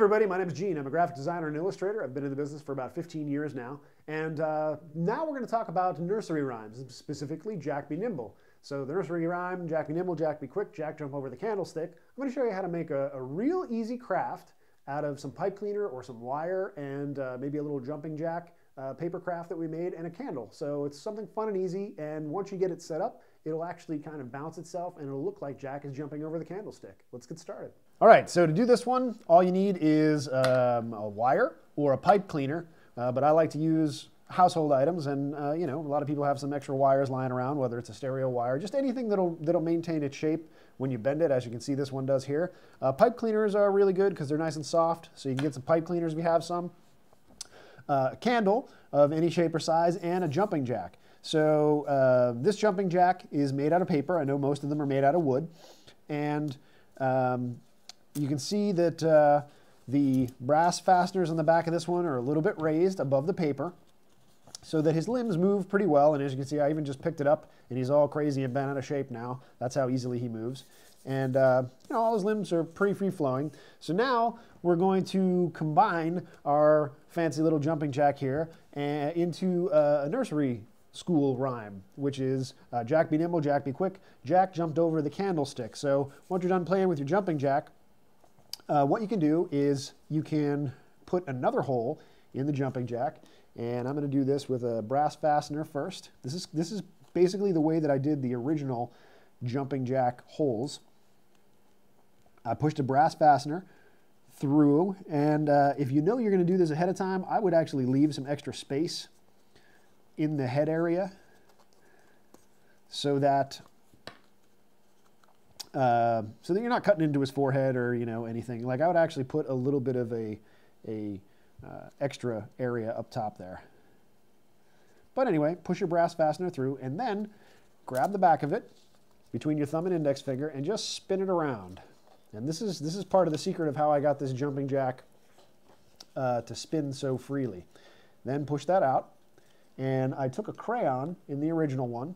everybody, my name is Gene. I'm a graphic designer and illustrator. I've been in the business for about 15 years now. And now we're going to talk about nursery rhymes, specifically Jack Be Nimble. So the nursery rhyme, Jack Be Nimble, Jack Be Quick, Jack Jump Over the Candlestick. I'm going to show you how to make a real easy craft out of some pipe cleaner or some wire and maybe a little jumping jack paper craft that we made and a candle. So it's something fun and easy, and once you get it set up, it'll actually kind of bounce itself and it'll look like Jack is jumping over the candlestick. Let's get started. All right, so to do this one, all you need is a wire or a pipe cleaner, but I like to use household items, and you know, a lot of people have some extra wires lying around, whether it's a stereo wire, just anything that'll maintain its shape when you bend it, as you can see this one does here. Pipe cleaners are really good because they're nice and soft, so you can get some pipe cleaners if you have some. A candle of any shape or size, and a jumping jack. So this jumping jack is made out of paper. I know most of them are made out of wood, and you can see that the brass fasteners on the back of this one are a little bit raised above the paper so that his limbs move pretty well. And as you can see, I even just picked it up and he's all crazy and bent out of shape now. That's how easily he moves. And you know, all his limbs are pretty free-flowing. So now we're going to combine our fancy little jumping jack here into a nursery school rhyme, which is Jack be nimble, Jack be quick, Jack jumped over the candlestick. So once you're done playing with your jumping jack, what you can do is you can put another hole in the jumping jack, and I'm going to do this with a brass fastener first. This is basically the way that I did the original jumping jack holes. I pushed a brass fastener through, and if you know you're going to do this ahead of time, I would actually leave some extra space in the head area so that you're not cutting into his forehead or anything. Like, I would actually put a little bit of a extra area up top there. But anyway, push your brass fastener through, and then grab the back of it between your thumb and index finger and just spin it around. And this is part of the secret of how I got this jumping jack to spin so freely. Then push that out, and I took a crayon in the original one,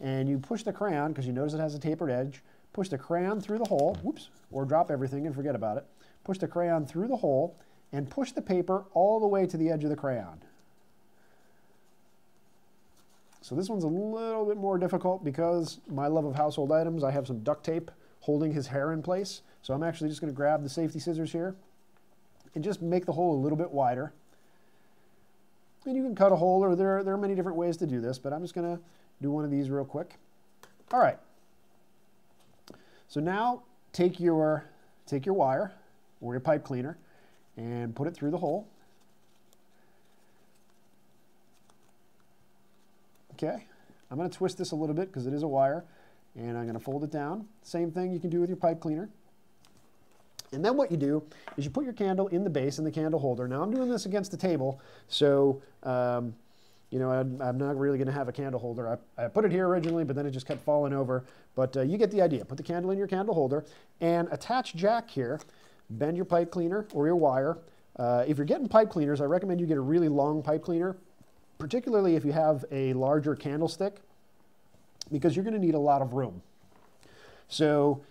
and you push the crayon, because you notice it has a tapered edge, push the crayon through the hole, whoops, or drop everything and forget about it. Push the crayon through the hole and push the paper all the way to the edge of the crayon. So this one's a little bit more difficult because my love of household items, I have some duct tape holding his hair in place. So I'm actually just going to grab the safety scissors here and just make the hole a little bit wider. And you can cut a hole, or there are many different ways to do this, but I'm just going to do one of these real quick. All right. So now take your wire or your pipe cleaner and put it through the hole. Okay, I'm going to twist this a little bit because it is a wire, and I'm going to fold it down. Same thing you can do with your pipe cleaner. And then what you do is you put your candle in the base in the candle holder. Now I'm doing this against the table, so you know, I'm not really going to have a candle holder. I put it here originally, but then it just kept falling over. But you get the idea. Put the candle in your candle holder and attach Jack here. Bend your pipe cleaner or your wire. If you're getting pipe cleaners, I recommend you get a really long pipe cleaner, particularly if you have a larger candlestick, because you're going to need a lot of room. So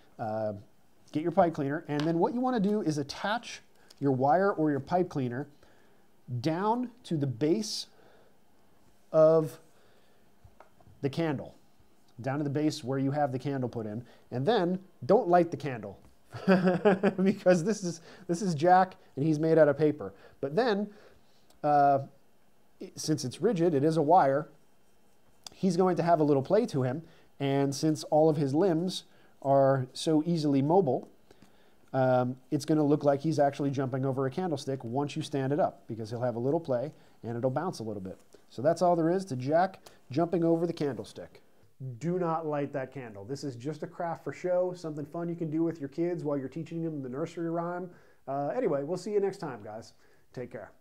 get your pipe cleaner, and then what you want to do is attach your wire or your pipe cleaner down to the base of the candle, down to the base where you have the candle put in, and then don't light the candle because this is Jack and he's made out of paper. But then since it's rigid, it is a wire, he's going to have a little play to him, and since all of his limbs are so easily mobile, it's going to look like he's actually jumping over a candlestick once you stand it up, because he'll have a little play and it'll bounce a little bit. So that's all there is to Jack jumping over the candlestick. Do not light that candle. This is just a craft for show, something fun you can do with your kids while you're teaching them the nursery rhyme. Anyway, we'll see you next time, guys. Take care.